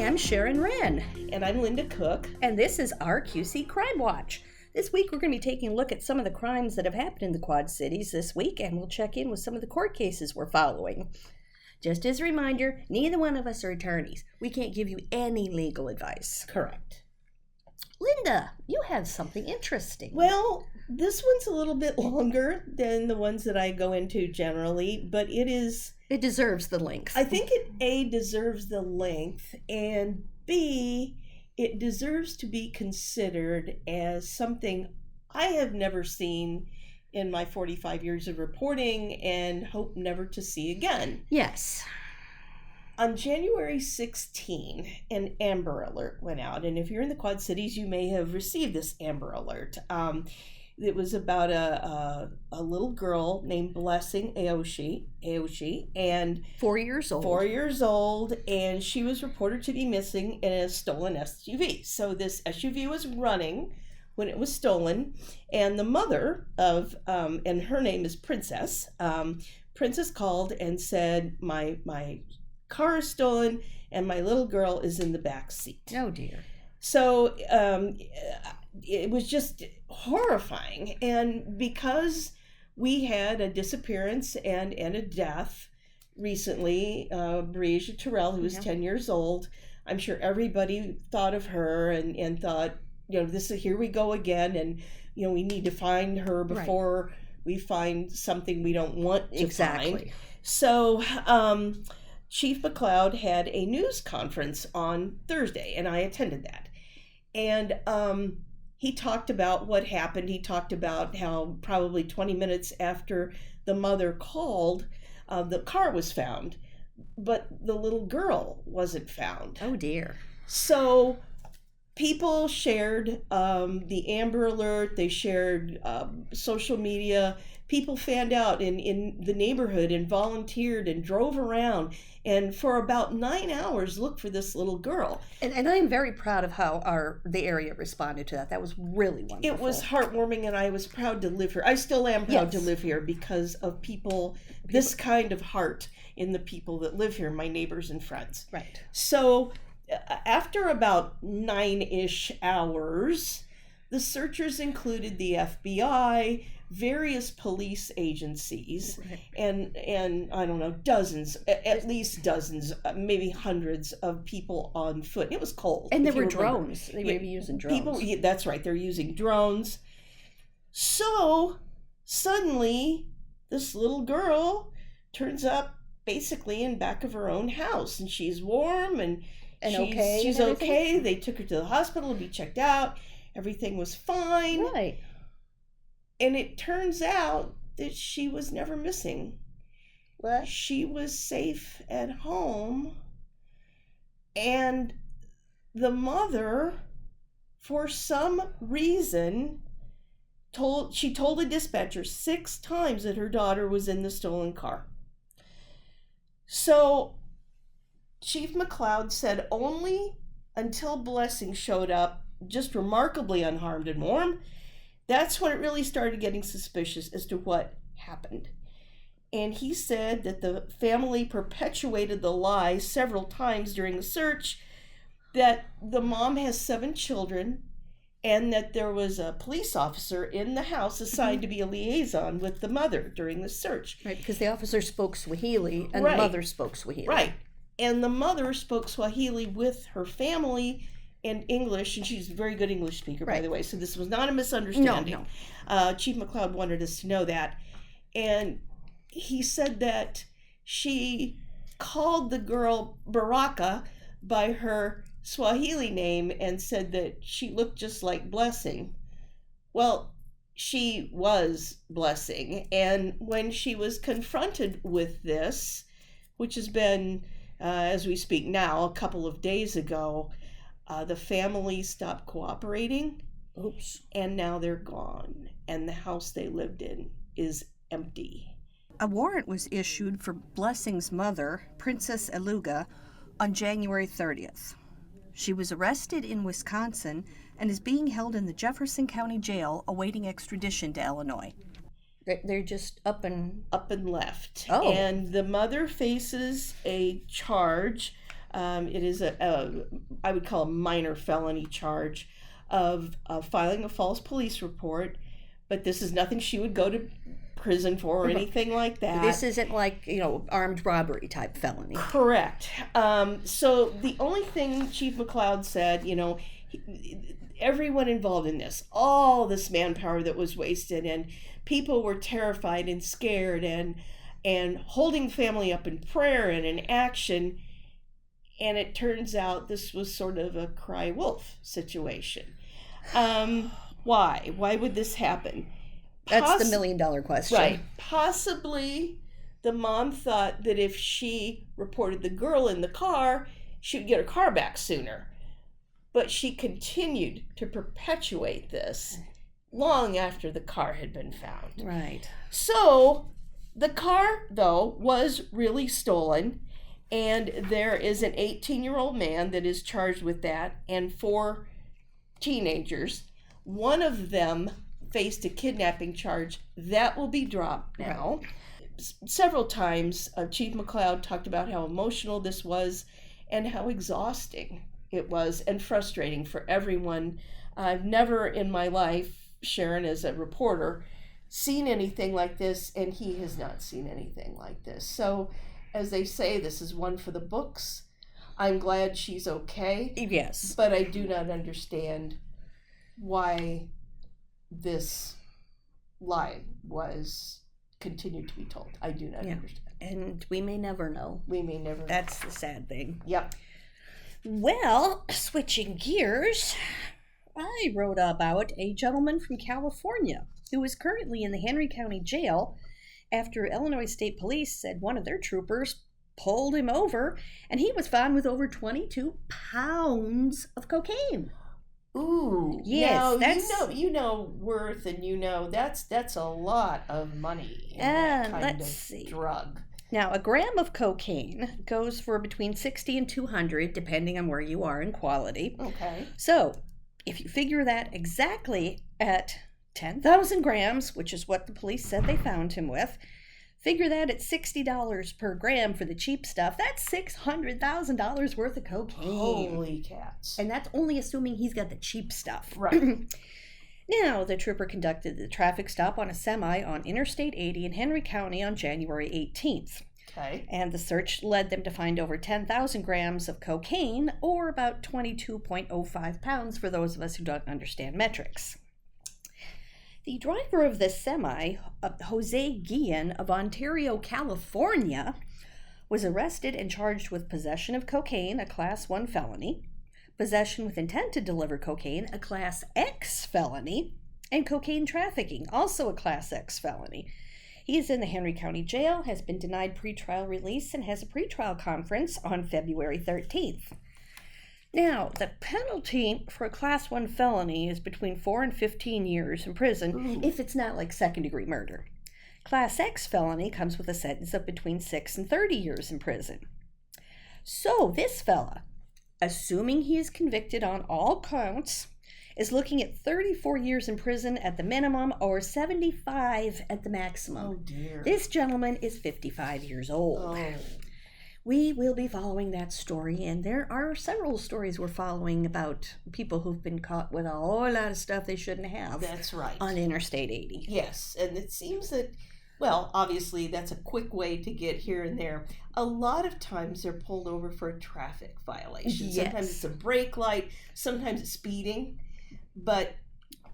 I'm Sharon Wren. And I'm Linda Cook. And this is our QC Crime Watch. This week we're going to be taking a look at some of the crimes that have happened in the Quad Cities this week, and we'll check in with some of the court cases we're following. Just as a reminder, neither one of us are attorneys. We can't give you any legal advice. Correct. Linda, you have something interesting. Well, this one's a little bit longer than the ones that I go into generally, but it deserves the length. I think it A, deserves the length, and B, it deserves to be considered as something I have never seen in my 45 years of reporting and hope never to see again. Yes. On January 16, an Amber Alert went out, and if you're in the Quad Cities, you may have received this Amber Alert. It was about a little girl named Blessing Aoshi, and 4 years old. 4 years old, and she was reported to be missing in a stolen SUV. So this SUV was running when it was stolen, and the mother of, and her name is Princess. Princess called and said, my car is stolen and my little girl is in the back seat. Oh dear. So it was just horrifying, and because we had a disappearance and a death recently, Breasia Terrell, who was 10 years old, I'm sure everybody thought of her and thought, here we go again, and we need to find her before we find something we don't want to find. So Chief McLeod had a news conference on Thursday, and I attended that. And he talked about what happened. He talked about how probably 20 minutes after the mother called, the car was found, but the little girl wasn't found. Oh, dear. So people shared the Amber Alert. They shared social media. People fanned out in the neighborhood and volunteered and drove around and for about 9 hours looked for this little girl. And I am very proud of how the area responded to that. That was really wonderful. It was heartwarming, and I was proud to live here. I still am proud to live here because of people, this kind of heart in the people that live here, my neighbors and friends. Right. So after about 9-ish hours, the searchers included the FBI, various police agencies, and I don't know, at least dozens, maybe hundreds of people on foot. It was cold. And there were drones. They may be using drones. That's right, they're using drones. So suddenly, this little girl turns up basically in back of her own house, and she's warm and she's okay. They took her to the hospital to be checked out. Everything was fine. Right. And it turns out that she was never missing. What? She was safe at home. And the mother, for some reason, told the dispatcher 6 times that her daughter was in the stolen car. So Chief McLeod said only until Blessing showed up, just remarkably unharmed and warm, that's when it really started getting suspicious as to what happened. And he said that the family perpetuated the lie several times during the search, that the mom has 7 children, and that there was a police officer in the house assigned to be a liaison with the mother during the search. Right, because the officer spoke Swahili and the mother spoke Swahili. Right. And the mother spoke Swahili with her family and English, and she's a very good English speaker, by the way, so this was not a misunderstanding. No. Chief McLeod wanted us to know that. And he said that she called the girl Baraka by her Swahili name and said that she looked just like Blessing. Well, she was Blessing, and when she was confronted with this, which has been, as we speak now, a couple of days ago, the family stopped cooperating. Oops. And now they're gone. And the house they lived in is empty. A warrant was issued for Blessing's mother, Princess Eluga, on January 30th. She was arrested in Wisconsin and is being held in the Jefferson County Jail awaiting extradition to Illinois. They're just up and left. Oh. And the mother faces a charge It is I would call a minor felony charge of filing a false police report, but this is nothing she would go to prison for or anything like that. This isn't like, armed robbery type felony. Correct. So the only thing Chief McLeod said, everyone involved in this, all this manpower that was wasted, and people were terrified and scared and holding family up in prayer and in action. And it turns out this was sort of a cry wolf situation. Why? Why would this happen? That's the $1 million question. Right. Possibly the mom thought that if she reported the girl in the car, she would get her car back sooner. But she continued to perpetuate this long after the car had been found. Right. So the car, though, was really stolen, and there is an 18-year-old man that is charged with that, and 4 teenagers. One of them faced a kidnapping charge that will be dropped now. Right. Several times, Chief McLeod talked about how emotional this was and how exhausting it was and frustrating for everyone. I've never in my life, Sharon, as a reporter, seen anything like this, and he has not seen anything like this. So, as they say, this is one for the books. I'm glad she's okay. Yes. But I do not understand why this lie was continued to be told. I do not understand. And we may never know. We may never know. That's the sad thing. Yep. Well, switching gears, I wrote about a gentleman from California who is currently in the Henry County Jail after Illinois State Police said one of their troopers pulled him over and he was found with over 22 pounds of cocaine. Ooh, yes, now, that's you know worth, and that's a lot of money in that kind of drug. Now, a gram of cocaine goes for between 60 and 200, depending on where you are in quality. Okay. So, if you figure that exactly at 10,000 grams, which is what the police said they found him with, figure that at $60 per gram for the cheap stuff. That's $600,000 worth of cocaine. Holy cats. And that's only assuming he's got the cheap stuff. Right. Now, the trooper conducted the traffic stop on a semi on Interstate 80 in Henry County on January 18th. Okay. And the search led them to find over 10,000 grams of cocaine, or about 22.05 pounds for those of us who don't understand metrics. The driver of the semi, Jose Guillen of Ontario, California, was arrested and charged with possession of cocaine, a Class 1 felony, possession with intent to deliver cocaine, a Class X felony, and cocaine trafficking, also a Class X felony. He is in the Henry County Jail, has been denied pretrial release, and has a pretrial conference on February 13th. Now, the penalty for a Class 1 felony is between 4 and 15 years in prison if it's not like second-degree murder. Class X felony comes with a sentence of between 6 and 30 years in prison. So this fella, assuming he is convicted on all counts, is looking at 34 years in prison at the minimum or 75 at the maximum. Oh dear. This gentleman is 55 years old. Oh. We will be following that story, and there are several stories we're following about people who've been caught with a whole lot of stuff they shouldn't have. That's right. On Interstate 80. Yes, and it seems that, well, obviously that's a quick way to get here and there. A lot of times they're pulled over for a traffic violation. Yes. Sometimes it's a brake light, sometimes it's speeding, but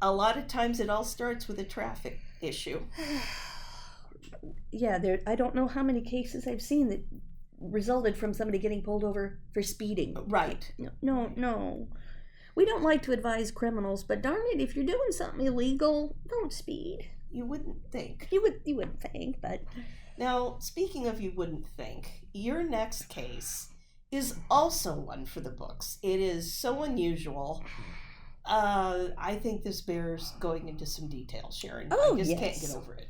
a lot of times it all starts with a traffic issue. Yeah, I don't know how many cases I've seen that resulted from somebody getting pulled over for speeding. Right. No. We don't like to advise criminals, but darn it, if you're doing something illegal, don't speed. You wouldn't think. You wouldn't think, but... Now, speaking of you wouldn't think, your next case is also one for the books. It is so unusual. I think this bears going into some detail, Sharon. Oh, I just yes. can't get over it.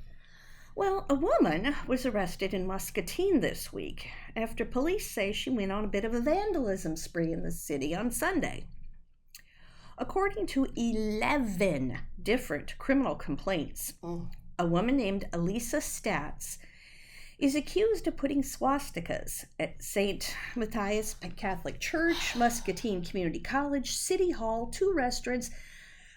Well, a woman was arrested in Muscatine this week after police say she went on a bit of a vandalism spree in the city on Sunday. According to 11 different criminal complaints, a woman named Elisa Statz is accused of putting swastikas at St. Matthias Catholic Church, Muscatine Community College, City Hall, 2 restaurants,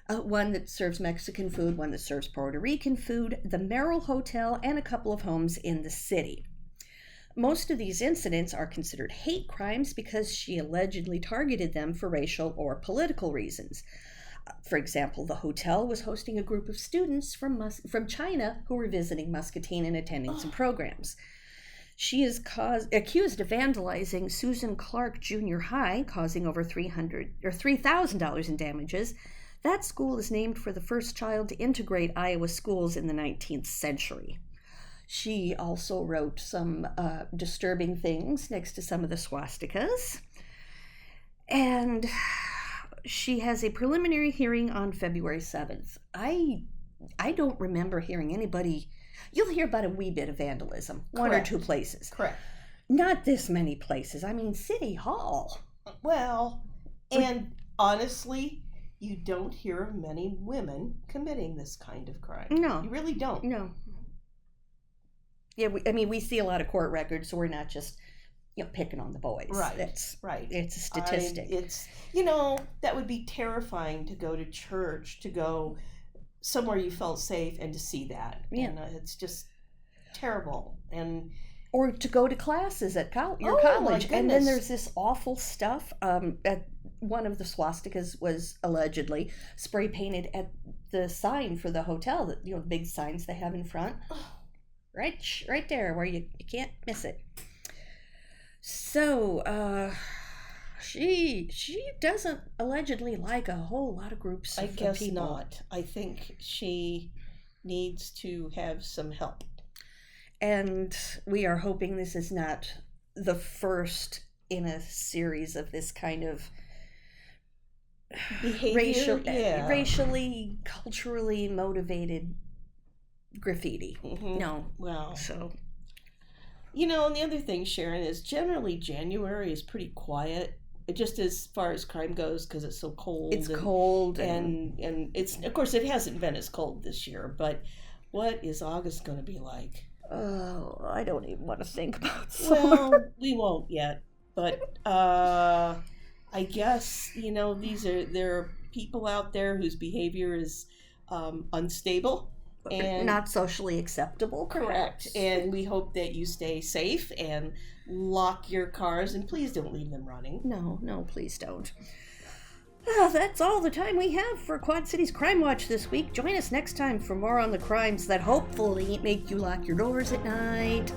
one that serves Mexican food, one that serves Puerto Rican food, the Merrill Hotel, and a couple of homes in the city. Most of these incidents are considered hate crimes because she allegedly targeted them for racial or political reasons. For example, the hotel was hosting a group of students from China who were visiting Muscatine and attending some programs. She is accused of vandalizing Susan Clark Junior High, causing over $3,000 in damages. That school is named for the first child to integrate Iowa schools in the 19th century. She also wrote some disturbing things next to some of the swastikas. And she has a preliminary hearing on February 7th. I don't remember hearing anybody. You'll hear about a wee bit of vandalism, one or two places. Correct. Not this many places. I mean, City Hall. Well, and honestly, you don't hear of many women committing this kind of crime. No. You really don't. No. Yeah, we see a lot of court records, so we're not just picking on the boys. Right. That's right. It's a statistic. It's that would be terrifying to go to church, to go somewhere you felt safe, and to see that. Yeah. And it's just terrible. And or to go to classes at your college, and then there's this awful stuff. At one of the swastikas was allegedly spray painted at the sign for the hotel. That the big signs they have in front, right there where you can't miss it. So, she doesn't allegedly like a whole lot of groups of people. I guess not. I think she needs to have some help. And we are hoping this is not the first in a series of this kind of behavior, racially, culturally motivated graffiti. Mm-hmm. No. Well, so... and the other thing, Sharon, is generally January is pretty quiet, just as far as crime goes, because it's so cold. It's cold. And it's, of course, it hasn't been as cold this year, but what is August going to be like? Oh, I don't even want to think about summer. Well, we won't yet, but I guess, there are people out there whose behavior is unstable. And not socially acceptable. Correct. And we hope that you stay safe and lock your cars, and please don't leave them running. No, please don't. Well, that's all the time we have for Quad Cities Crime Watch this week. Join us next time for more on the crimes that hopefully make you lock your doors at night.